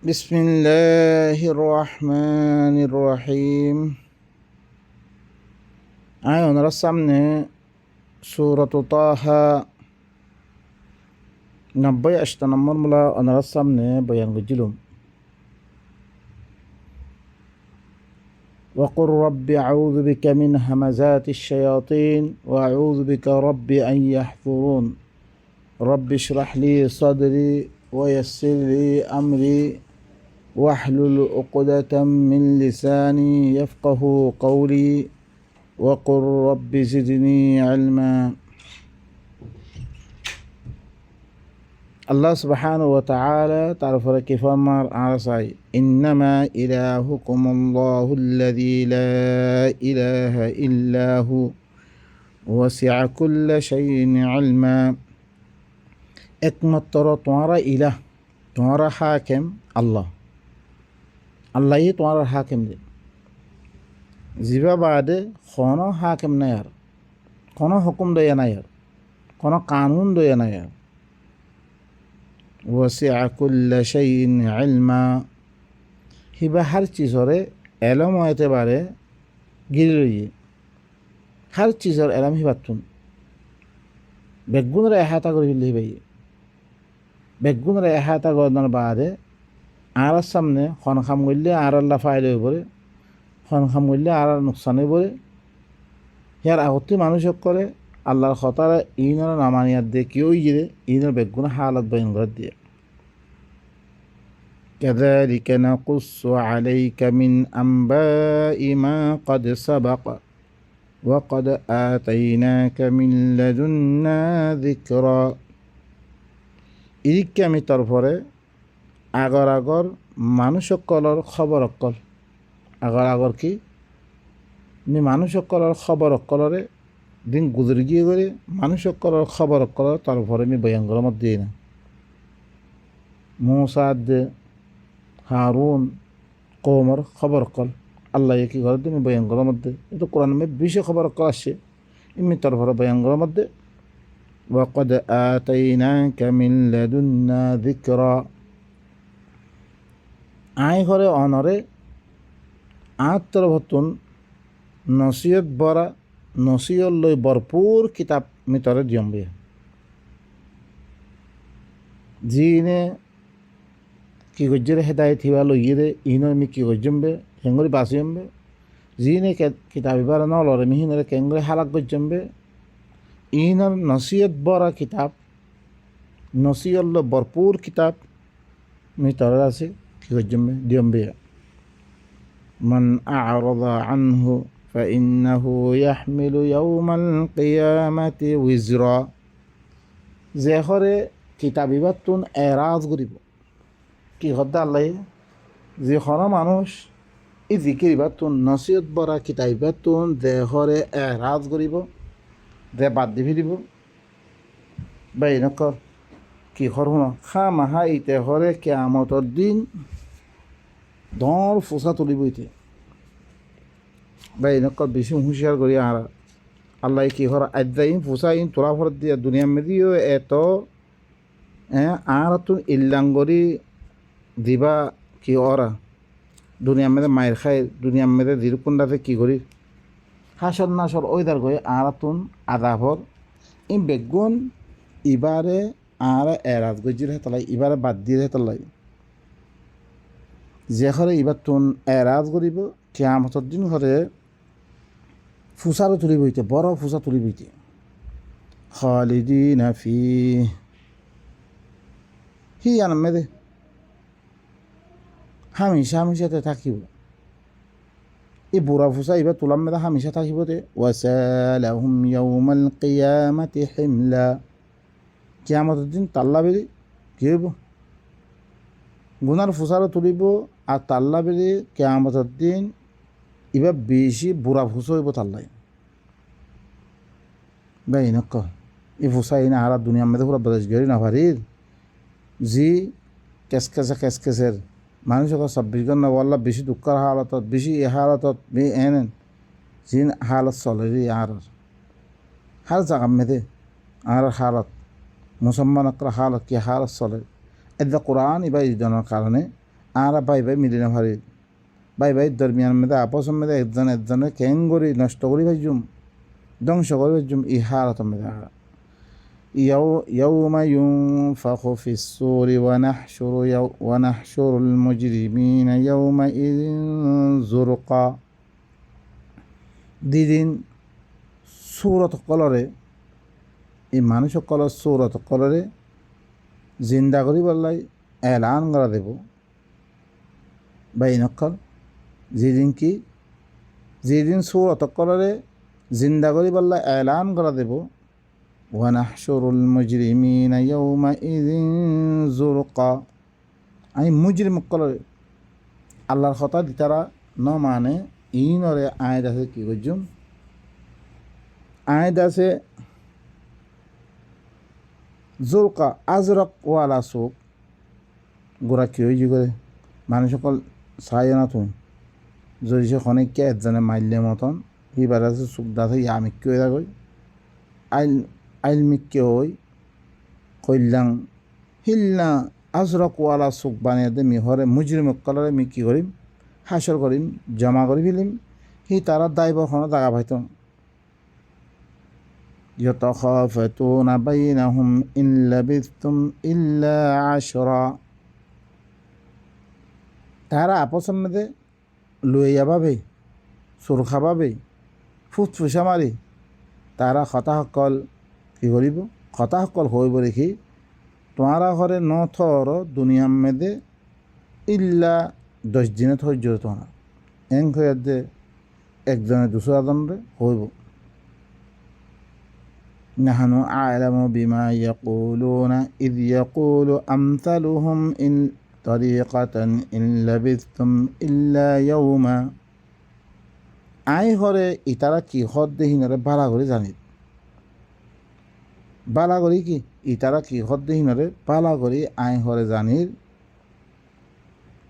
بسم الله الرحمن الرحيم. رسمنا سورة طه 90 নম্বর মুলা ওনার সামনে বয়ান করছিলাম। وقل رب أعوذ بك من همزات الشياطين وأعوذ بك رب أن يحضرون رب اشرح لي صدري ويسر لي أمري واحلل عقدة من لساني يفقه قولي وقل رب زدني علما. আল্লাহ সুবহানাহু ওয়া তাআলা তারপরে কি ফরমার আরসাই ইন্নামা ইলাহুকুমুল্লাহুল্লাযী লা ইলাহা ইল্লাহু ওয়াসি'a কুল্লা শাইইন ইলমা। একমাত্র তোমারা ইলাহ, তোমারা হাকিম আল্লাহ, আল্লাহই তোমার হাকিম। জিবা বাদে কোনো হাকিম নাই, আর কোনো হুকুম দয়া নাই, আর কোনো কানুন দয়া নাই। আর ওয়াসি'a কুল্লা শাইইন ইলমা, হিবা হার চিজরে এলম হইতে পারে গিরি লইয়ে, হার চিজর এলম হিবাতুন বেগুনের এহাতা করে ফেললে হিবাই, বেগুনের এহাতা গড়ানোর বাদে আর সামনে খন খাম করলে আর আল্লাহ ফাইল হয়ে পড়ে, খন খাম করলে আর নোকসান হয়ে পড়ে। ইয়ার আগতে মানুষক করে আল্লাহর খতারা ইনর নামানিয়াত দিয়ে কেউ গিয়ে ইনর বেগুন হালত বয়ন করে দিয়ে। كذلك نقص عليك من أنباء ما قد سبق وقد آتيناك من لدنا ذكرا। ইদিককে আমি তারপরে আগর আগর মানুষসকলৰ খবৰ অকল, আগর আগর কি মানুষসকলৰ খবৰ অকলরে দিন গুজরি গিয়ে করে মানুষসকলৰ খবৰ অকল তারপরে আমি বয়াঙ্গর মধ্যে দিই না। মুসা দে হারুন কৌমর খবর অকল আল্লাহ কি করে তুমি বয়াঙ্গর মধ্যে, কিন্তু কোরআন মে বেশি খবর অকল আসছে এমনি তারপরে বয়াঙ্গর মধ্যে। ওয়াকাদ আতাইনাকা মিন লাদুন্না যিকরা, আই ঘরে অনরে আত্মরভতুন নসিয়ত বরা নসিয়ত লই ভরপুর কিতাব মিতরে দিয়ম্বে, যিনে কি গজ্জের হেদায়ত হিবা লইয়ে ইনর মি কি গজ্জম্বে হেঙ্গরি বাসিয়ম্বে, যিনে কিতাব ইবার নলরে মিহিনরে কেঙ্গরে হালাক গজ্জম্বে। ইনর নসিয়ত বরা কিতাব, নসিয়ত লই ভরপুর কিতাব মিতরে আছে কি গজ্জম্বে দিয়ম্বে। من أعرض عنه فإنه يحمل يوم القيامة وزرا। যে হরে কিতাব ইবাতুন এরাজ করিব কি হদ্দা আল্লাহ, যে হর মানুষ এই জিকির ইবাতুন নসিহত বরা কিতাব ইবাতুন যে হরে এরাজ করিব, যে বাদ দি ফিরিব বা এনেকর কি হর শুন খা মাহা ইতে হরে কিয়ামতর দিন দর ফুসা তুলিব ইতে বা এনেকর বেশি হুঁশিয়ার করি। আর আল্লাহ কি হর আদাইন ফুসা ইন তোলা ফর দিয়া দুনিয়া মেদিও এত আর তুন ইল্লাঙ্গরি দিবা কি ওরা দুনিয়া মেদে মায়ের খায়, দুনিয়া মেদে দিরকুন্ডাতে কি করি হাসর নাসর ওইদার গয়ে আর তুন আদাভর ইন বেগুন ইবারে আর এরাজ গজির হেতলাই ইবারে বাদ দিয়ে হেতলাই। যে ঘরে ইবার তুন এরাজ করিব কিয়ামতের দিন ঘরে ফুসারও তুলি বইতে, বড় ফুসা তুলি বইতে। খালিদিনা ফিহ, হি আনমেদে হামেশা হামেশাতে থাকিব। এই বুড়া ফুসা এবার তুলাম মেদা হামেশা থাকিব দে। ওয়াসালাহুম ইয়াউমাল কিয়ামাতি হিমলা, কিয়ামতের দিন তাল্লা বেরি কি হইব গুনার ফুসারও তুলিব, আর তাল্লা বেরি কিয়ামতের দিন এবার বেশি বুড়া ফুসা হইব তাল্লাই ভাই নক। এই ফুসা এই না আর দুনিয়ার মেদে পুরা বদেশ গেরি না ভারির জি কেসকেসের মানুষ 24 ঘন্টা ওয়াল্লা বেশি দুঃখের হালতত বেশি এ হালতত এনেন জিন হালত চলে আর হার জায়গা মেদে আর হালত মুসলমান হালত কি হালত চলে। এদা কোরআন এবার ইদানোর কারণে আর বাই বাই মিলি না পারি বাই বাই দরমিয়ান মেদে আপসের মেদে একজন একজনের কেং করি নষ্ট করি ভাইজুম ধ্বংস করে ভাইজুম ই হারাত মেদে হারা يوم ينفخ في الصور ونحشر المجرمين يومئذ زرقا দিদিন সূরত কলরে এই মানুষ কলর সূরত কলরে জিন্দা করি বললাই এলান করা দেব বাই নকল যেদিন সূরত কলরে জিন্দা করি বললাই এলান করা দেব ওয়ানাহশুরুল মুজরিমিনা ইয়াওমাইযিন যুরকা আমি মুজরিম কলরে আল্লাহর কথা দিতারা ন মানে ইনরে আয়াত আছে কি করছুম আয়াত আছে জুরকা আজরক ওয়ালা চোখ গোড়া কি হয়েছি করে মানুষ সকল চাই না তুমি যদি সে খনিককে একজনে মাইলে মতন এইবার আছে চোখ দাঁত ইয়ামিক্য হয়ে থাকই আইলমিক্য হই কল্যাণ হিল্লা আজরক ওয়ালা চোখ বানিয়ে দে মিহরে মুজরিম কলরে মি কি করিম হাসর করিম জমা করে ফেলিম সি তারা দায়বখনো জাগা পাইত يتخافتون بينهم إن لبثتم إلا عشرا তারা আপসের মধ্যে লইয়া পাবে সুরক্ষা পাবে ফুসফুসা মারি তারা হতাসকল কি করিব হতাসকল হইব দেখি তোমারা ঘরে ন থর দুনিয়ার মেদে ইল্লা 10 দিনে ধৈর্য তোমার এং হয়ে দে একজনে দুশো আদনরে হইব نحن أعلم بما يقولون إذ يقول أمثلهم إن طريقة إن لبثتم إلا يوما আই হরে ইতারা কি হদ দেহিনরে বালা করে জানি বালা করি কি ইতারা কি হদ দেহিনরে বালা করি আই হরে জানির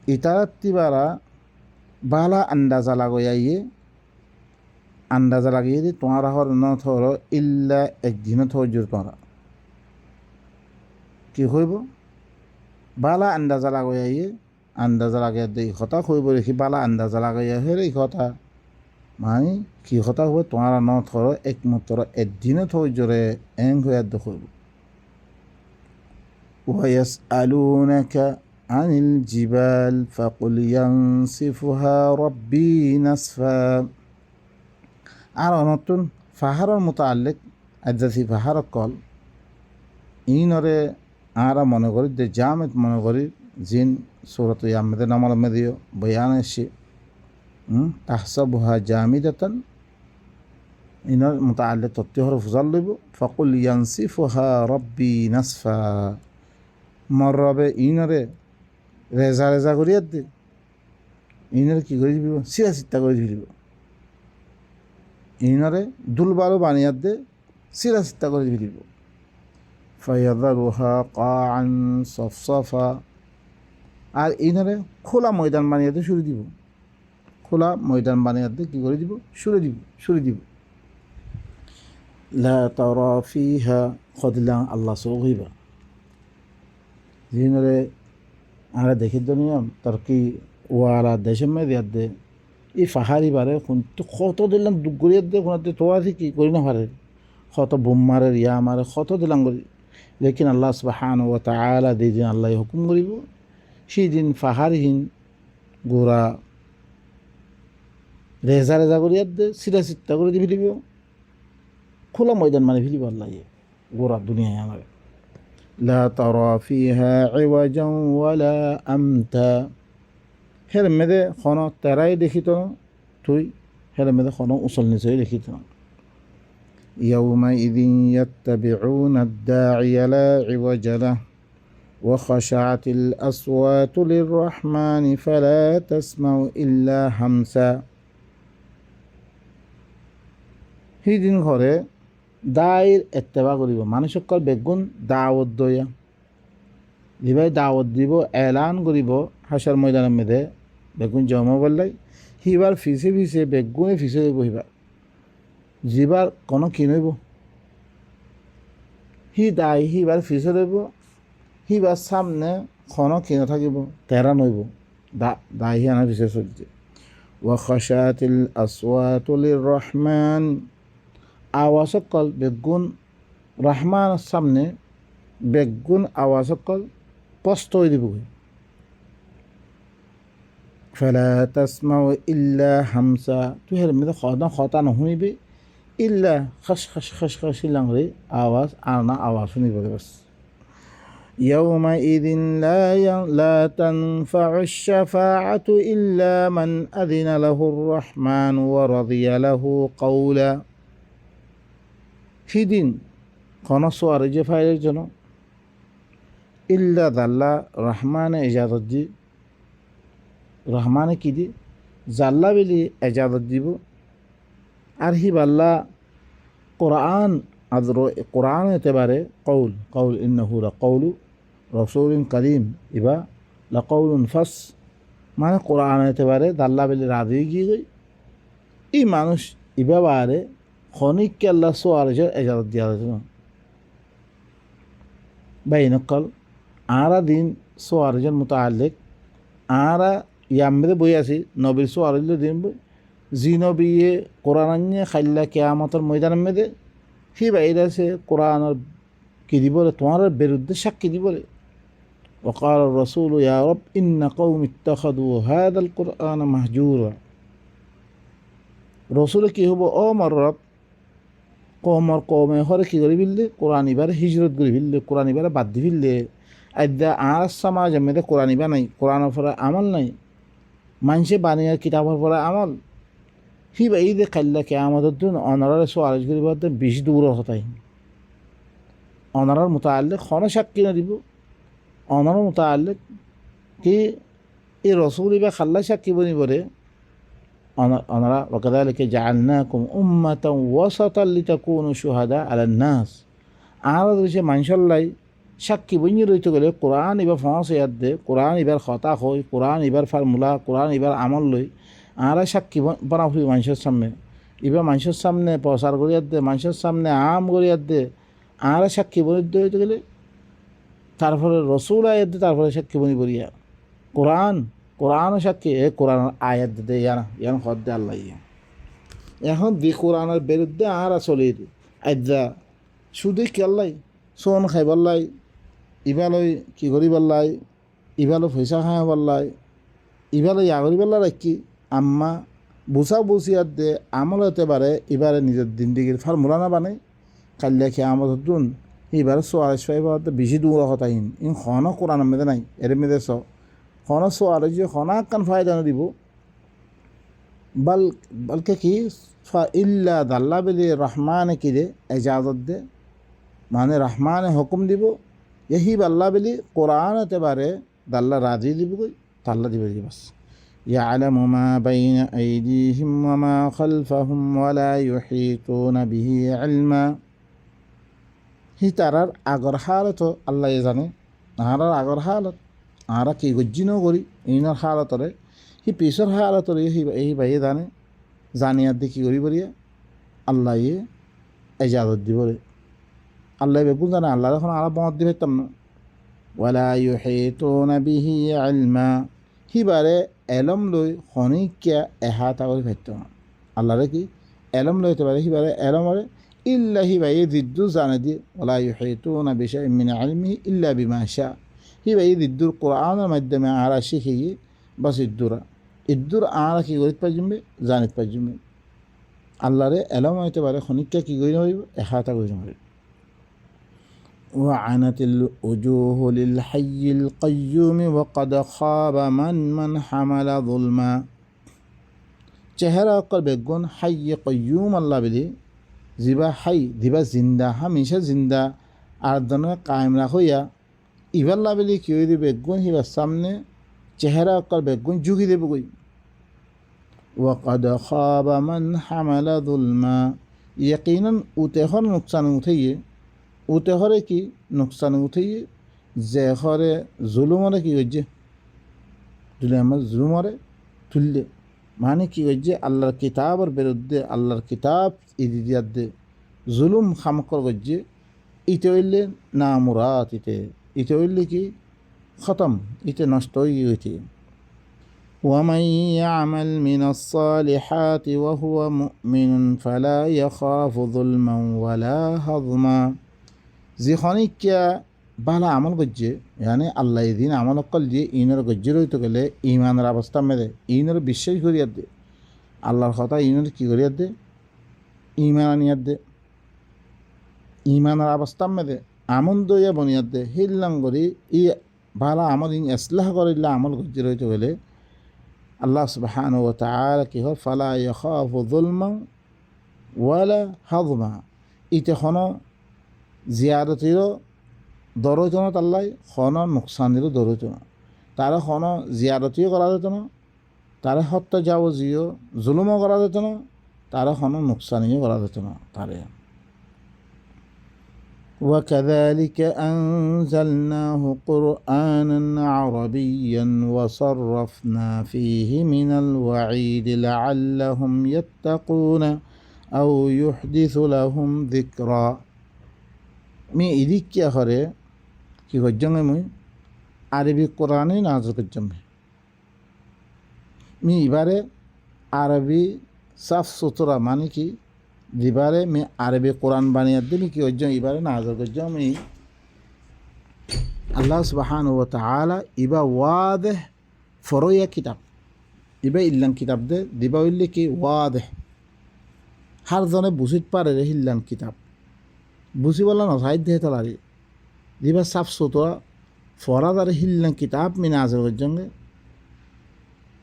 ইতারা তিবারা বালা আন্দাজা লাগাইয়ে আন্দাজা লাগিয়ে দি তোমারা হর ন থর ইল্লা একদিনও ধৈর্য তোমরা কি হইব বালা আন্দাজা লাগাইয়ে আন্দাজা লাগাই এই কথা হইব দেখি বালা আন্দাজা লাগাইয়া হেরে এই কথা মানে কি কথা হইব তোমারা ন থর একমাত্র একদিনও ধৈর্যরে এং হইয়া হইব ويسألونك عن الجبال فقل ينسفها ربي نسفا আর নতুন পাহাড়ের মোতালেক আজাসি পাহাড় কল ইনরে আরা মনে করি যে জামেত মনে করি জিন সূরাত ইয়ামদের নামাল মেদিও বয়ান এসে তাহসাবুহা জামিদাতান ইনর মোতালেক তত্ত্ব হর ফুজাল লইব ফাকুল ইয়ানসিফুহা রব্বি নাসফা মর রবে ইনরে রেজা রেজা করিয়া দে ইনরে কি করে দিব সিরা চিত্তা করে দিব ইনরে দুলবারও বানিয়ে দে সিরা চিত্তা করে দিব ফায়াদারুহা কাআন সফসফা আর ইনরে খোলা ময়দান বানিয়ে দে শুরু দিব খোলা ময়দান বানিয়ে দে কি করে দিব শুরু দিব লা তারা ফিহা খদলা আল্লাহ সৌহিবা ইনরে আর দেখি দুনিয়াম তার কি ওয়ালা দেশের মেয়ে দিয়া দে এই পাহাড়ি বারে কত দিলাম দুঃখ করিয়া দে কোনাতে তো আছে কি করি না পারে কত বোম মারে ইয়া মারে কত দিলাম করি লেকিন আল্লাহ সুবহানাহু ওয়া তাআলা যেদিন আল্লাহ হুকুম করিব সেই দিন পাহাড়হীন গোড়া রেজা রেজা করিয়া দে সিধা চিত্তা করে দি ফেলিব খোলা ময়দান মানে ফেলিব আল্লাহ গোড়া দুনিয়ায় আমার লা তারা ফিহা ইওয়াজান ওয়ালা আমতা হের মেদে খন তেরাই দেখিত তুই হের মেদে খন উচল নিচই দেখিত يومئذ يتبعون الداعي لا عوج له وخشعت الأصوات للرحمن فلا تسمع إلا همسا হিদিন ঘরে দায়ের এত্তেবা করিব মানুষক বেগুন দাওয়াত দয়া যেভাবে দাওয়াত দিব এলান করিব হাসার ময়দানের মেদে বেগুন জমা বললাই হিবার ফিসে ফিসে বেগুনে ফিসে দেব হিবার যিবার কোনো কি নইব হি দায় হিবার ফিসে দেব হিবার সামনে কোনো কি নাথাকিব তেরা নইব দাহিয়ানা পিছিয়ে চলছে। ওয়াখাশাতিল আসওয়াতুলির রহমান, আওয়াজ সকল বেগুন রহমানের সামনে বেগুন আওয়াজ সকল স্পষ্ট হয়ে দিব। ফালা তাসমাউ ইল্লা হামসা, তুই হের মধ্যে খতা নহশুনিবি ইল্লা খস খস খস খস শিলাংরে আওয়াজ আর না আওয়াজ শুনিব বাস। يومئذ لا تنفع الشفاعة إلا من أذن له الرحمن ورضي له قولا, সেদিন কোন সোয়ারে যে ফাইলের জন্য ইল্লা দাল্লা রহমানে এজাজত দি, রহমানে কি দি জাল্লা বেলি এজাজত দিব। আর হি বাল্লা কোরআন আদর কোরআন এতেবারে কৌল কৌল ইন্নাহু লাকাউলু রসুলিন করিম ইবা লাকাউলুন ফাস, মানে কোরআন এতেবারে দাল্লা বেলি রাজি গিয়ে গই ই মানুষ ইবা বারে খনিককে আল্লাহ সোয়ারেজের এজাজত দিয়া হয়েছিল। বাইনকল আরা দিন সোয়ারেজের মোতালেক আরা ইয়ামে বই আছি নবীর সোয়ারেজ দিন বই জি নবিয়ে কোরআন খাইল্লা কেয়ামতের ময়দানের মেদে হি বাইরে আছে কোরআনের কি দিবলে তোমার বিরুদ্ধে সাক্ষী দিবলে। وقال الرسول يا رب إن قوم اتخذوا هذا القرآن مهجورا, রসুল কি হব ও মর রব কমে হরে কি করে ফেললে কোরআন এবারে হিজরত করে ফেললে, কোরআন এবারে বাদ দি ফেললে। আদ্যা আর সমাজ মেয়েদের কোরআন ইবা নাই, কোরআনের পরে আমল নাই, মানুষে বানিয়ে কিতাবের পরে আমল হি বা এই যে খাইল্লা কে আমাদের দিন অনারার সোয়ারেজ করি বলতে বেশি দূরের কথাই। অনারার মোতাল্লে খন সাক্ষী না দিব, অনারার মোতাল্লে কি এই রসুল বা খাল্লা সাক্ষী বনি বলে অনারা ওয়াকাযালিকা জাআলনাকুম উম্মাতান ওয়াসাতান লিতাকুনু শুহাদা আলান নাস, আর হচ্ছে মানুষের লাই সাক্ষী বনি রইতে গেলে কোরআন এবার ফস ইয়াদ দে, কোরআন এবার খতা হয়, কোরআন এবার ফার্মুলা, কোরআন এবার আমল লই আর সাক্ষী বানা ফুলি মানুষের সামনে। এবার মানুষের সামনে প্রচার করিয়ার দে, মানুষের সামনে আম করিয়ার দে আর সাক্ষী বনি হইতে গেলে তারপরে রসুল আয়াত দে, তারপরে সাক্ষী বনি বলিয়া কোরআন সাক্ষী এ কোরআন আয়াত দে ইয়ান হদ দে আল্লাহ ইয়া। এখন দি কোরআনের বিরুদ্ধে আর চলির আজ্জা শুধু কি আল্লাহ সোন খাইবার লাই, ইবালই কি করিবার লাই, ইবালো পয়সা খাই পারলাই, ইবালো ইয়া করিবার রাখি আম্মা বুঝা বুঝিয়ার দে আমল হতে পারে এবারে নিজের জিন্দিগির ফার্মুলা না বানাই কাল্লা খেয়ে আমল হতুন এবারে সোয়ারেজ পাইবার বেশি দূর হতাহীন ইন খন কোরআন মেদে নাই এর মেদে খন সোয়ারেজ খন কান ফায়দা দিব বলকে কি ইল্লা দাল্লা বেলি রহমানে কি দে এজাজত দে, মানে রহমানে হুকুম দিব यही আল্লাহ বেলি কোরআন হতে পারে দাল্লা রাজি দিব কই তাল্লা দিবে বাস। يعلم ما بين أيديهم وما خلفهم ولا يحيطون به علما, হি তারার আগর হালত আল্লাহ জানে, আহারার আগর হালত আহারা কি গজ্জিনও করি ইনার হালতরে হি পিছর হালতরে এই ভাইয়ে জানে, জানিয়ার দিয়ে কী করি বলিয়া আল্লাহ এজাজত দিব রে। আল্লাহ বেগুন জানে, আল্লাহ এখন আরো মত দিবে তাম না। ওয়ালা ইউহিতুনা বিহি ইলমা, হিবারে এলম লই খনিকিয়া এহাতা করে ফেরত না আল্লাহরে কি এলম লইতে পারে হিবারে এলমরে ইল্লা হিবাই জিদ্দু জানে দিয়ে ওয়ালা ইউহিতুনা বিশাইইন মিন ইলমিহি ইল্লা বিমা শা, হিবাই জিদ্দুর কোরআনের মাধ্যমে আরা শিখিয়ে বাস ইদ্দুর আরা কি করিতে পারজমবে জানিতে পারজমবে। আল্লাহরে এলম হইতে পারে খনিকিয়া কি করি হইব এহাতা করি হইব। وعنت الوجوه للحي القيوم وقد خاب من حمل ظلما, চেহারা অকল বেগুন হাই কয়ুম আল্লাহ বলি জিবা হাই দিবা জিন্দা হামিশা জিন্দা আর দনে কায়েম রাখইয়া ইবাল্লা বলি কি হই দিবে বেগুন হিবার সামনে চেহারা অকল বেগুন ঝুঁকি দেব কই। وقد خاب من حمل ظلما, ইয়াকিনান উতেহর নুকসান উঠাইয়ে উতে হরে কি নোকসান উঠেই যে হরে জুলুমরে কি করছে তুলে আমার জুলুমরে তুললে মানে কি করছে আল্লাহর কিতাবের বিরুদ্ধে আল্লাহর কিতাব ইদিয়াত দে জুলুম খামকর করছে ইতে হইলে না মুরাত ইতে হইলে কি খতম ইতে নষ্ট হয়ে গেছে। ومن يعمل من الصالحات وهو مؤمن فلا يخاف ظلما ولا هضما যেখানে কিয়া ভালো আমল করছে মানে আল্লাহ দিন আমল কল যে ইনের গজ্জের হইতে গেলে ইমানের অবস্থা মেদে ইনের বিশ্বাস করিয়ার দে আল্লাহর কথা ইনের কি করিয়ার দে ইমান আনিয়ার দে ইমানের অবস্থা মেদে আমন দইয়া বনিয়ার দে হিল্লাং করি ই ভালো আমল ইন ইসলাহ করিলে আমল গজ্জের হইতে গেলে আল্লাহ সুবহানাহু ওয়া তাআলা কি হয় ফালা ইয়াখাফু যুলমা ওয়ালা হাযমা ইতে হনো জিয়ারতিরও দরজন আল্লাহ হন নোকসানিরও দরজন তারা হন জিয়ারতিও করা যেত না তারা হত্যা যাবতীয় জুলুমও করা যেত না তারা হন নোকসানিও করা যেত না তারে وكذلك أنزلناه قرآنا عربيا وصرفنا فيه من الوعيد لعلهم يتقون أو يحدث لهم ذكرا মি ইদিক কি করে কি করজঙ্গে মুই আরবি কোরআনে নাজর করজঙ্গে মি এবারে আরবি সাফ সুতরা মানে কি দিবারে মি আরবি কোরআন বানিয়ে দিবি কি করজং এবারে নাজর করজং মি আল্লাহ সুবহানাহু ওয়া তাআলা ইবা ওয়াদেহ ফরয়া কিতাব ইবা ইল্লাং কিতাব দে দিবা হইলে কি ওয়াদেহ হার জনে বুঝিত পারে রে হিল্লাং কিতাব বুঝি বলা না সাহিত্য হেতালারি দিবা সাফ সুতরা ফরাদ আর হিল্লাং কিতাব মি নাজর করজঙ্গে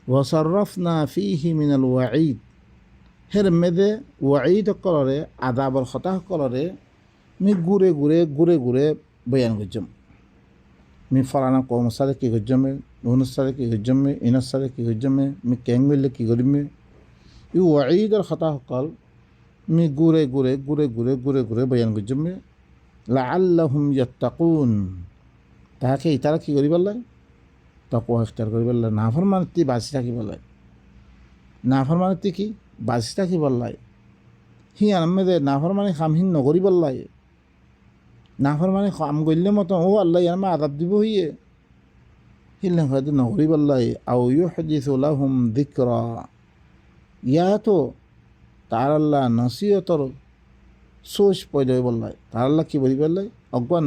ওয়াসাররাফনা ফিহি মিনাল ওয়াঈদ হের মেদে ওয়াঈদ কলরে আদাবর খতা কলরে মি ঘুরে ঘুরে ঘুরে ঘুরে বয়ান করজম মি ফলানা কৌম সারে কি করজমে উনুস সারে কি করজমে ইনস সারে কি করজমে মি কেং মিললে কি করিমে ই ওয়াঈদর খতা কল মি ঘুরে ঘুরে ঘুরে ঘুরে ঘুরে ঘুরে বয়ান করজমে লাআল্লাহুম ইয়াত্তাকুন তাহাকে ইতারা কি করিবার লাগে তাকওয়া ইখতিয়ার করিবার লাগে নাফরমানিতে বাঁচি থাকিবার লাগে নাফরমানিতে কি বাঁচি থাকিবার লাগে হি আনমেদে নাফরমানি খামহীন নকরিবার লাগে নাফরমানি খাম করলে মতো ও আল্লাহ ইয়ারমা আযাব দিব হইয়ে হিল্লাং হয়তো নকরিবার লাগে আও ইউহদিসু লাহুম যিকরা ইয়া তো তার আল্লাহ নসিহতর সোচ পয়দা হইবার লাগে তার আল্লাহ কি বলিবার লাগে অজ্ঞা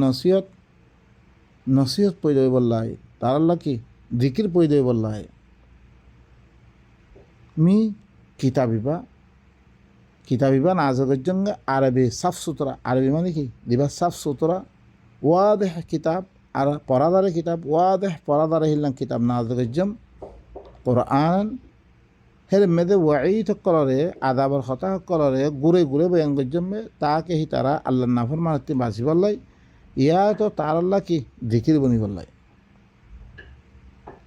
নসিহত পয়দা হইবার লাগে তার আল্লাহ কি জিকির পয়দা হইবার লাগে মি কিতাবিবা নাজরের জন্য আরবি সাফ সুতরা আরবি মানে কি দিবা সাফ সুতরা ওয়াদেহ কিতাব আর পরাদারে কিতাব ওয়াদেহ পরাদারে হিল্লাং কিতাব নাজরের জন্য কোরআন হের মেদে ওয়াঈদ কলরে আদাবর খতা কলরে ঘুরে ঘুরে বয়ান করজমে তাকে হি তারা আল্লাহর নাফরমানিতে বাঁচিবার লাই ইয়া তো তার আল্লাহ কি জিকির বনিবার লাই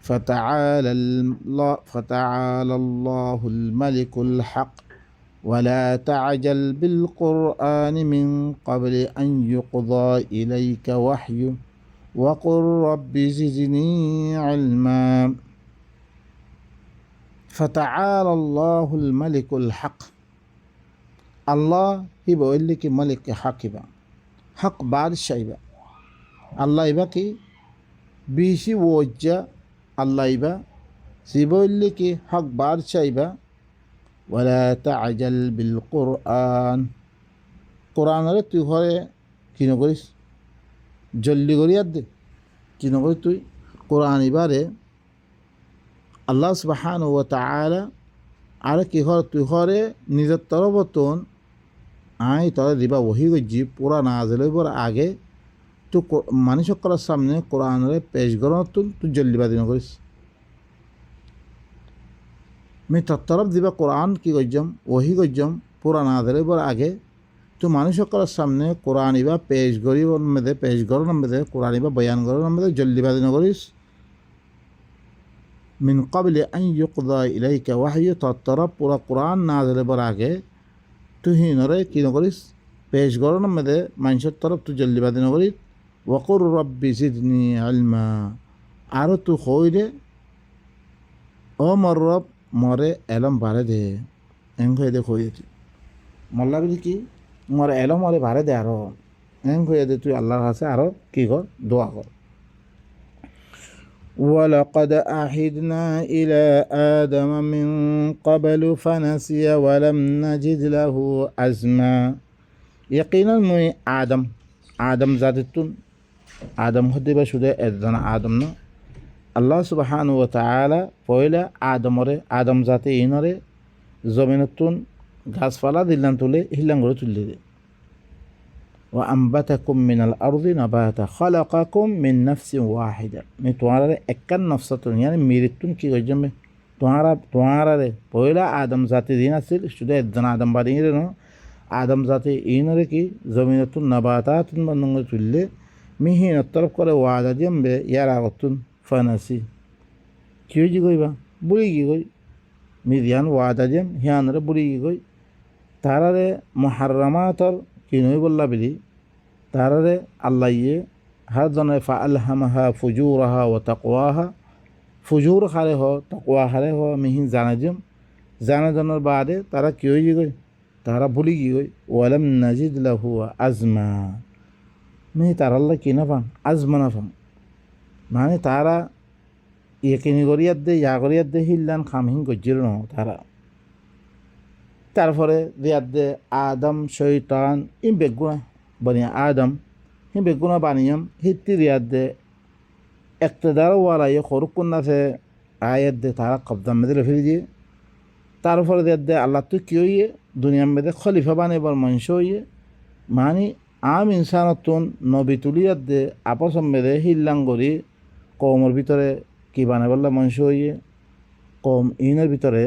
فتعالى الله الملك الحق ولا تعجل بالقرآن من قبل أن يقضى إليك وحيه وقل رب زدني علما فتعالى الله الملك الحق الله هي بقول لك ملك حق با حق بعد الشيبة الله يبقى بيشي وجه الله يبقى سيبقول لك حق بعد الشيبة ولا تعجل بالقرآن قرآن রে তুই ঘরে কি নকরিস জলদি করিয়ার দে কি নকরিস তুই কোরআন এবারে আল্লাহ সুবহানাহু ওয়া তাআলা আর কি ঘর তুই ঘরে নিজের তরবতন আই তরে দিবা ওহি গজি পুরা নাজিল হইবার আগে তো মানুষ করার সামনে কোরআনের পেশ করো তুই জলদিবাদি নকরিস মি তরফ দিবা কোরআন কি গজ্জম ওহি গজ্জম পুরা নাজিল হইবার আগে তো মানুষ করার সামনে কোরআন ইবা পেশ করিব মেদে পেশ করো মেদে কোরআন ইবা বয়ান করো মেদে জলদিবাদি নকরিস মিন ক্বাবলি আন ইউকদা ইলাইকা ওয়াহয়ু তরফ পুরা কোরআন নাজিল হইবার আগে তুই নরে কি নকরিস পেশ করো মেদে মানুষের তরফ তুই জলদিবাদি নকরিস ওয়াকুর রব্বি জিদনি ইলমা আর তুই কইরে ও মর রব মরে এলম বাড়ে দে এং হয়ে দে কই মল্লা বলি কি মরে এলম মরে বাড়ে দে আরো এং হয়ে দে তুই আল্লাহর কাছে আরো কি কর দোয়া কর ولقد عهدنا إلى آدم من قبل فنسي ولم نجد له عزما يقينا مي آدم زادتون آدم هدبا شده أذن آدمنا الله سبحانه وتعالى পয়লা আদম জাতে ইনরে জমিনতুন গাছপালা দিল্লান তুলে হিল্লাং করে তুললে দে ওয়া আম্বাতাকুম মিনাল আরদি নাবাতা খালাকাকুম মিন নাফসিন ওয়াহিদা মে তোমারে একখান নফসাতুন yani মিরিতুন কি গজমে তোমারে পয়লা আদম জাতে দিন আছিল শুধু একজন আদম বাদিরে ন আদম জাতে ইনরে কি জমিনতুন নাবাতাতুন বন্ধ তুললে মিহিন তরফ করে ওয়াদা দিমবে ইয়ারা গতুন ফানাসি কিউ জি গইবা বুড়ি গি গই মিদিয়ান ওয়াদা দিম হিয়ানরে বুড়ি গি গই তারারে মুহাররামাতর কিনই বললা বিলি তারারে আল্লাহ ইয়ে হার জনে ফাআলহামাহা ফুজুরাহা ওয়া তাকওয়াহা ফুজুর খারে হ তাকওয়া খারে হ মিহিন জানা জনের বাদে তারা কিউ জি গই তারা ভুলি গি গই ওয়ালাম নাজিদ লাহু আজমা মিহি তারাল্লা কি না পান আজমা না পান মানে তারা ইয়েকিনি করিয়ার দে হিল্লান খামহিন গজ্জির ন তারা তারপরে দিয়ার দে আদম শৈতান ইম বেগুনা বানিয়া আদম হিম বেগুনা বানিয়াম হিত্তি দিয়ার দে একতেদার ওয়ালা ইয়ে খরুকুন আছে আয়ের দে তারা কবদাম মেদে ফিরে দিয়ে তারপরে দিয়ার দে আল্লাহ তো কি হইয়ে দুনিয়ার মেদে খলিফা বানাইবার মনুষ্য হইয়ে মানে আম ইনসানতুন নবী তুলিয়ার দে আপসম মেদে হিল্লাং করি কৌমর ভিতরে কি বানাইবার মনুষ্য হইয়ে কম ইনের ভিতরে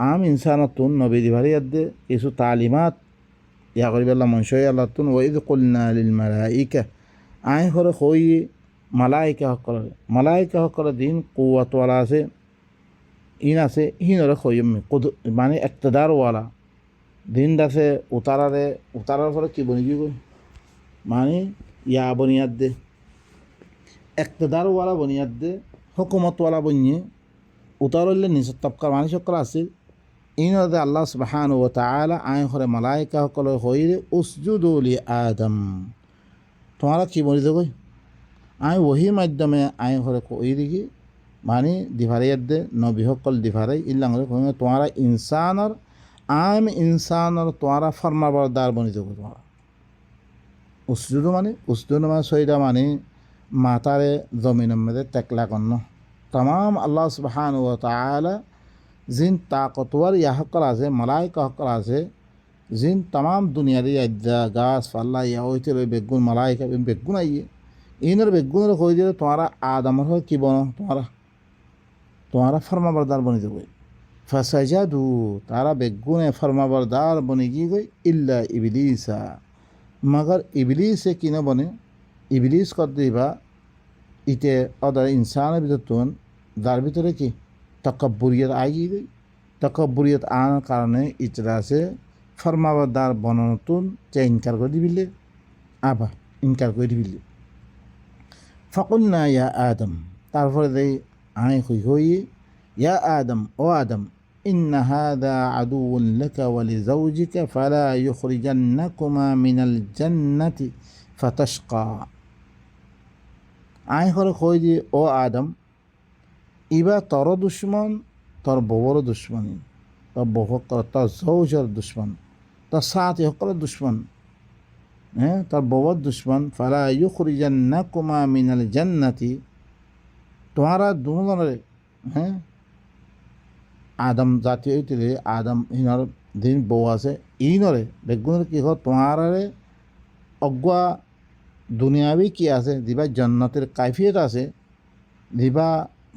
আম ইনসানতুন নবী দিভারিয়ার দে কিছু তালিমাত ইয়া করিবার মনুষ্য হয়ে আল্লাহ তুন ওয়াইদ কুলনা লিল মালাইকা আই হরে হই মালাইকা হকলে দিন কুয়াতওয়ালা আছে ইন আছে হিনরে হইম মানে একতদার ওয়ালা দিন দাসে উতারার ফলে কি বনি গই মানে ইয়া বনিয়াদ দে একতদার ওয়ালা বনিয়াদ দে হুকুমতওয়ালা বনিয়ে উতারলে নিজ তবকার মানুষ সকল আছে ইনদে আল্লাহ সুবহানাহু ওয়া তাআলা আই হরে মালাইকা সকলে হইরে উসজুদু লি আদম তোমারা কি বলি দেগই আই ওহির মাধ্যমে আই হরে কই দেখি মানে দিভারিয়ার দে নবী সকল দিভারাই ইল্লাং তোমারা ইনসানর আম ইনসানর তোমারা ফরমাবরদার বনি দেগো তোমারা উসজুদু মানে সৈদা মানে মাতারে জমিনের মধ্যে তেকলা কন্ন तमाम अल्लाह सुब्हानाहु व तआला जिन ताकतवर या हक़ल आसे मलाइका हक़ल आसे जिन तमाम दुनिया दी अज्जा गास फल्ला या होते रे बेगुन मलाइका बेगुन आइए इनर बेगुन रे कोई दे तुम्हारा आदम हो की बनो तुम्हारा फरमा बरदार बनी दे फसजदू तारा बेगुन फरमा बरदार बनी गई इल्ला इब्लीसा मगर इब्लीस से की न बने इब्लीस कर देबा इते अदर इंसान ভিতর যার ভিতরে কি তকব্বুরিয়ত আই গই তকব্বুরিয়ত আনার কারণে ইতরাসে ফরমাবরদার বনতুন যে ইনকার করে দিবিলে আবার ইনকার করে দিবিলে ফাকুলনা ইয়া আদম তারপরে দেই আই হই ইয়া আদম ও আদম إن هذا عدو لك ولزوجك فلا يخرجنكما من الجنة فتشقى আই হরে কই যে ও আদম ইবা তর দুশ্মন তোর বউর দুশ্মনী তোর বউ হকল তোর জৌজর দুশ্মন তোর সাথী হকল দুশ্মন হ্যাঁ তোর বউর দুশ্মন ফালা ইউখরিজান্নাকুমা মিনাল জান্নাতি তোমারা দুজনের হ্যাঁ আদম জাতীয় হইতে আদম ইনর দিন বউ আছে ইনরে বেগুনের কি হয় তোমারে অজ্ঞা দুনিয়াবি কি আছে দিবা জন্নতের কাইফিয়ত আছে দিবা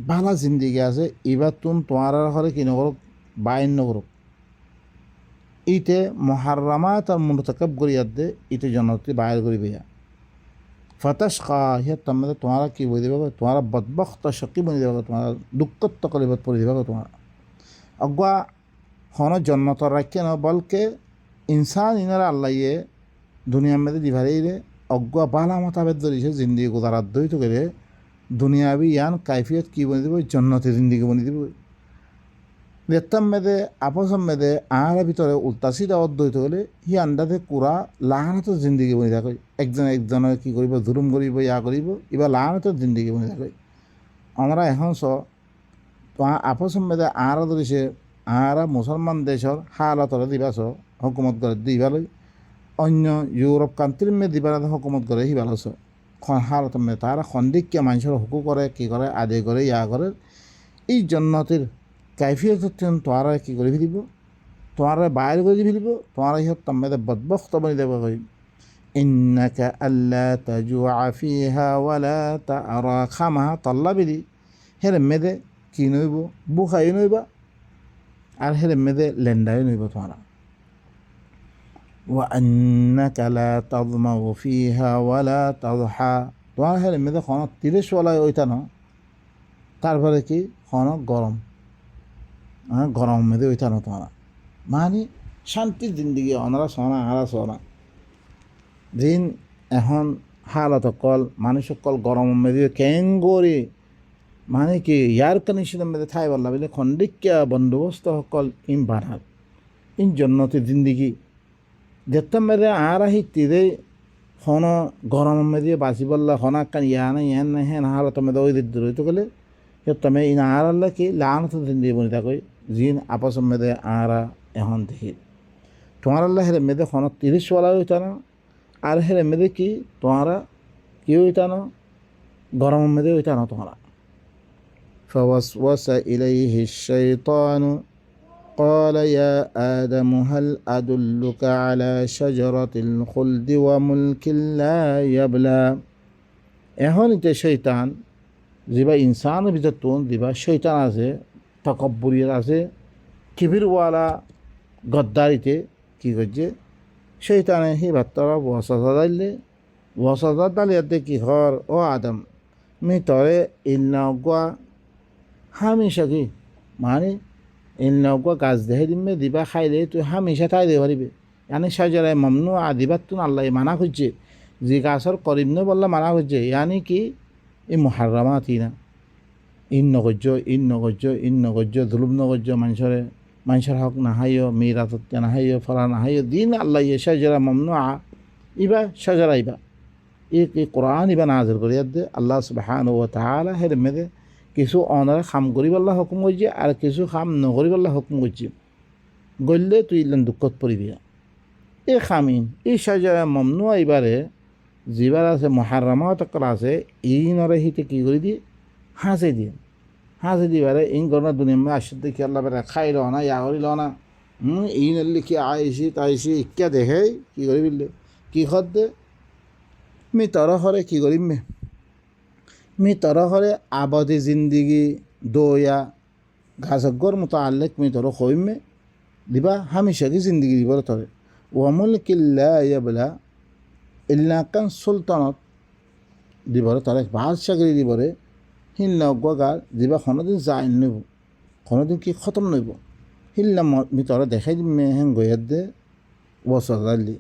ভালা জিন্দিগি আছে এবার তোমার ঘরে কি নগরক বাইন নগরক ইতে মুহাররামাত আর মুরতাকাব করিয়ার দে ইতে জন্নতি বাইর করিবে ফাতাশকা হিয়া তোমাদের তোমারা কি বই দেবে তোমারা বদবখত শকি বনি দেবে তোমার দুঃখত তকলিবত পড়ে দেবে তোমার অজ্ঞা হন জন্নত রাখে না বলকে ইনসান ইনারা আল্লাহ ইয়ে দুনিয়ার মধ্যে দিভারে অজ্ঞা বালা মাতাবেদ ধরেছে জিন্দিগি গুজারাত দইত করে দুনিয়াবি ইয়ান কাইফিয়ত কি বনি দেব জন্নতে জিন্দিগি বনি দেব দেখতাম মেদে আপসম মেদে আহার ভিতরে উল্টা সিধা অদ্বৈত হলে হি আন্দাজে কুড়া লাহানতের জিন্দিগি বনি থাকে একজনে কি করিব জুলুম করিব ইয়া করিব এবার লাহানতের জিন্দিগি বনি থাকে আমরা এখন তো আপস মেদে আরা ধরিছে আরা মুসলমান দেশর হালতরে দিবাস হুকুমত করে দিবালৈ অন্য ইউরোপ কান্ট্রির মে দিবার হুকুমত করে হিবালস হালত মে তারা সন্দিক্য মানুষের হুকু করে কি করে আদায় করে ইয়া করে এই জন্নতির কাইফিয়ত তোরা কি করে ফেলিব তোরা বাইর করে ফেলিব তোরা ইহত মেদে বদবক্ত বনি দেব কই ইন্নাকা আল্লা তাজুআ ফিহা ওয়ালা তারা খামাহা তল্লা বিলি হেরে মেদে কি নইব বুখাই নইবা আর হেরে মেদে লেন্ডাই নইব তোরা وأنك لا تظمأ فيها ولا تضحى তোমার হেরে মেদে খন 30 ওয়ালা ওইটানো তারপরে কি খন গরম গরম মেদে ওইটানো তোমার মানে শান্তির জিন্দিগি অনারা সোনা আরা সোনা দিন এখন হালত কল মানুষ কল গরম মেদে কেঙ্গরি মানে কি এয়ার কন্ডিশনের মেদে ঠাই বললা বলে খন্ডিকা বন্দোবস্ত সকল ইন বাড়ার ইন জন্নতির জিন্দিগি দেখতাম মেদে আর হিতিদে হন গরম মেদে বাঁচি বললা হনা কান ইয়ান না হেন হালত মেদে ওই দূর হইতে গেলে তুমি ইন আর আল্লাহ কি লানত জিন্দিগি বনি থাকই জিন আপস মেদে আরা এখন দেখি তোমার আল্লাহ হেরে মেদে হন 30 ওয়ালা হইতা না আর হেরে মেদে কি তোমারা কি হইতা না গরম মেদে হইতা না তোমারা فوسوس إليه الشيطان قال يا آدم هل أدلك على شجرة الخلد وملك لا يبلى এখন এটা শয়তান যেবা ইনসানের ভিতর তুন দিবা শয়তান আছে তকব্বুরিয়ত আছে কিবিরওয়ালা গদ্দারিতে কি করছে শয়তানে হি ভাত্তরা ওয়াসাদা দালিয়াতে কি হর ও আদম মি তরে ইলনাগা হামেশা কি মানে ইলনাগা গাছ দেহে দিমে দিবা খাইলে তুই হামেশা তাই দে পারিবে ইয়ানি সাজারায় মামনু আদিবাত তুন আল্লাহ মানা করছে যে গাছর করিম নে বললা মানা করছে ইয়ানি কি এই মুহাররামাত না ইন নগজ্য জুলুম নগজ্য মানুষের হক নাহাইও মিরাতত নাহাইও ফলা নাহাইও দিন আল্লাহ ইয়ে সাজারা মামনু ইবা সাজারা ইবা এই কোরআন ইবা নাজিল করিয়া দে আল্লাহ সুবহানাহু ওয়া তাআলা হের মেদে কিছু অনারা খাম করিবাল্লা হুকুম করছে আর কিছু খাম নকরিবাল্লা হুকুম করছে গললে তুই ইলেন দুঃখত পড়িবি এই খামিন এই সাজারা মামনু এবারে যেবার আছে মুহাররামাত আছে এই নরে হিতে কি করে দিয়ে হাসে দিবারে ইন করোনা দুনিয়া আসতে দেখি আল্লাহ বেড়া খাই ল না ইয়া করি ল না এই নলি কি আইসি তাইসি ইকা দেখে কি করি বিললে কি খত দে মি তর হরে কি করিম মি তর হরে আবাদি জিন্দিগি দোয়া গাছগর মতো আল্লেক মি তর খইমে দিবা হামেশা কি জিন্দিগি দিবার তরে ওয়ামুল কিল্লা ইয়াবলা ইল্লাকান সুলতানত দিবরে তরে বাদশাগিরি দিবরে হিল্লা গার দিবা কোনোদিন যায় নইব কোনোদিন কি খতম নইব হিল্লা ভিতরে দেখাই দিমে হেন গইয়ার দে ওয়াসাদাল্লি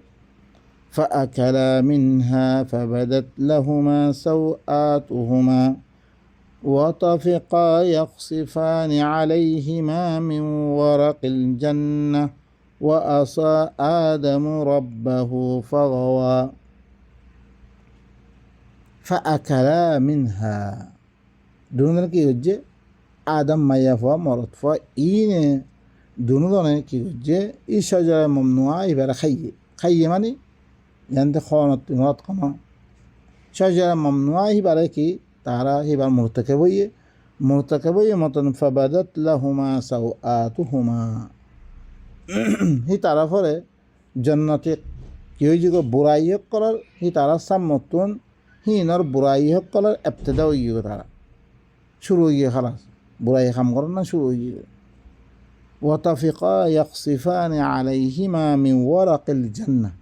فأكلا منها فبدت لهما سوآتهما وطفقا يخصفان عليهما من ورق الجنة وعصى آدم ربه فغوى فأكلا منها দুজনে কি হচ্ছে আদম মাইয়া ফোয়া মরত ফোয়া ইনে দুজনে কি হচ্ছে এই সাজারা মমনুয়া এবারে খাইয়ে মানে জানতে খনত মরত কমা সাজারা মমনুয়া এবারে কি তারা এবার মুরতাকে বইয়ে মতন ফাবাদাত লাহুমা সাওআতুহুমা হি তারা ফলে জন্নতে কি হয়ে যাব বুড়াই হক করার হি তারা সামতন হিনর বুড়াই হক করার এবতেদা হয়ে গিয়ে তারা শুরু হয়ে গিয়ে খালাস বুড়াই কাম করার না শুরু হয়ে গিয়ে ওয়াতাফিকা ইয়াকসিফানি আলাইহিমা মিন ওয়ারাকিল জান্নাহ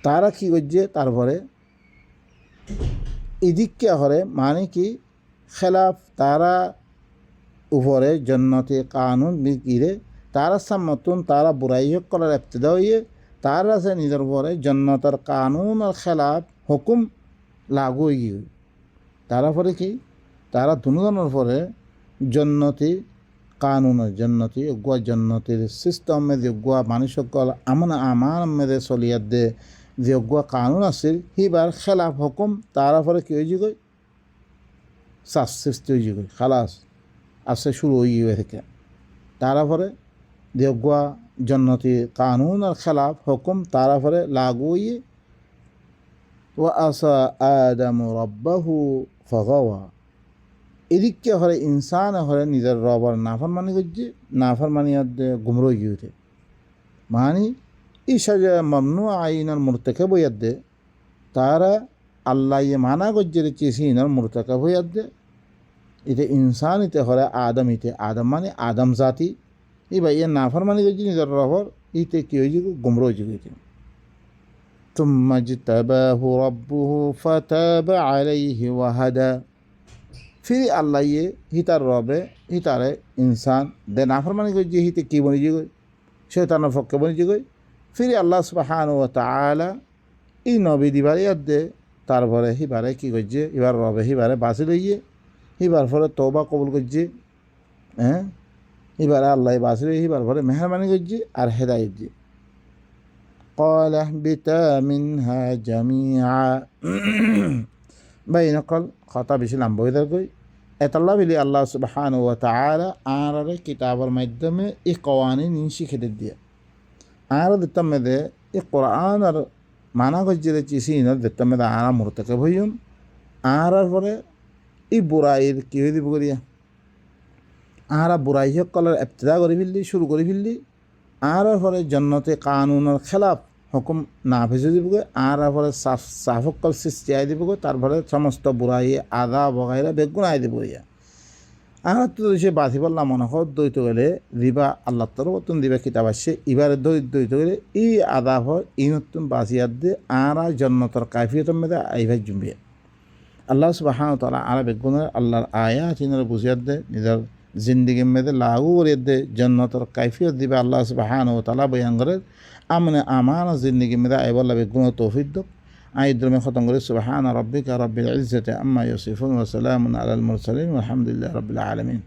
তারা কি করছে তারপরে এদিকে হরে মানে কি খেলাফ তারা উপরে জন্নতে কানুন বিকিরে তারা সামতন তারা বুড়াই হক করার এবতেদা হয়ে তারা আছে নিজের উপরে জন্নতের কানুন আর খেলাফ হুকুম লাগু হয়ে গিয়ে তারা পরে কি তারা দুজনের পরে জন্নতি কানুনের জন্নতি গুয়া জন্নতির সিস্টেম যে গুয়া মানুষ সকল আমান মেদে চলিয়ার দে যে গুয়া কানুন আছিল সিবার খেলাফ হুকুম তারা পরে কি হয়ে গই শ্বাস সৃষ্টি হয়ে যাবে খালাস আসে শুরু হয়ে গিয়ে থেকে তারপরে দেগুয়া জন্নতি কানুন আর খেলাফ হুকুম তারপরে লাগু হয়ে ও আসা আদম রব্বাহু ফগাওয়া এদিকে হরে ইনসান হরে নিজের রবার নাফরমানি করছে নাফরমানি গুমরো গিয়ে মানে ঈশা যে মমনু আইনার মুরতেকে বইয়াদে তারা আল্লাহ মানা গজ্জের চেয়েছি ইনার মুরতেকে বইয়াদে ইতে ইনসান ইতে হরে আদম ইতে আদম মানে আদম জাতি এবার ইয়ে নাফরমানি গজ্জি নিজের রবর ইতে কি হয়ে যাবে গুমরো হয়ে ثم اجتباه ربه فتاب عليه وهدى ফির আল্লাহ হিতার রবে হিতারে ইনসান দে নাফরমানি গজ্জি হিতে কি বনি যে শয়তানের পক্ষে বনি যে ফিরে আল্লাহ সুবহানাহু ওয়া তাআলা এই নবী দিবারে দে তারপরে হিবারে কি করছে এবার রবে হিবারে বাঁচি লইয়ে হিবার ফলে তওবা কবুল করছে হ্যাঁ হিবারে আল্লাহ বাঁচি লই হিবার ফলে মেহরবানি করছে আর হেদায়েত দিয়ে قال اهبطا منها جميعا বাইন কল কথা বেশি লম্বা হয়ে থাকে এতাল্লাহ বিলি আল্লাহ সুবহানাহু ওয়া তাআলা আর কিতাবের মাধ্যমে এই কওয়ানিন শিখে দিয়ে আর দিতাম মেদে এই কোরআন আর মানা গজ্জের চিসিনের দিতাম মেদে আর মুরতাকে হইম আর পরে এই বুড়াইয়ের কী হয়ে দিব করিয়া আর বুড়াই সকলের ইবতিদা করে ফেললি শুরু করে ফেললি আর পরে জন্নতে কানুনের খেলাফ হুকুম না ভেসে দিব আর পরে সাফকল সৃষ্টি আই দিব তারপরে সমস্ত বুড়াই আদা বগাইরা বেগুন আই দিব ইয়া আর তো সে বাঁধি বললাম মনে হয় দইত গেলে দিবা আল্লাহ তরফতুন দিবা কিতাব আসছে এবারে দইত গেলে এই আদা হয় ই নতুন বাসিয়াত দে আর জন্নতর কাফিয়তর মেদে আইভাই জুম্বিয়া আল্লাহ সুবহানাহু ওয়া তাআলা আর বেগুনের আল্লাহর আয়াত ইনার বুঝিয়াত দে নিজের জিন্দিগির মেদে লাগু করে দে জন্নতর কাফিয়ত দিবা আল্লাহ সুবহানাহু ওয়া তাআলা বয়ান করে আমনে আমার জিন্দিগির মেদে আইবল্লা বেগুনের তৌফিক দক আই দ্রমে খতম করে সুবহান রাব্বিকা রাব্বিল ইজ্জাতি আম্মা ইয়াসিফুন ওয়া সালামুন আলাল মুরসালিন ওয়া আলহামদুলিল্লাহি রাব্বিল আলামিন।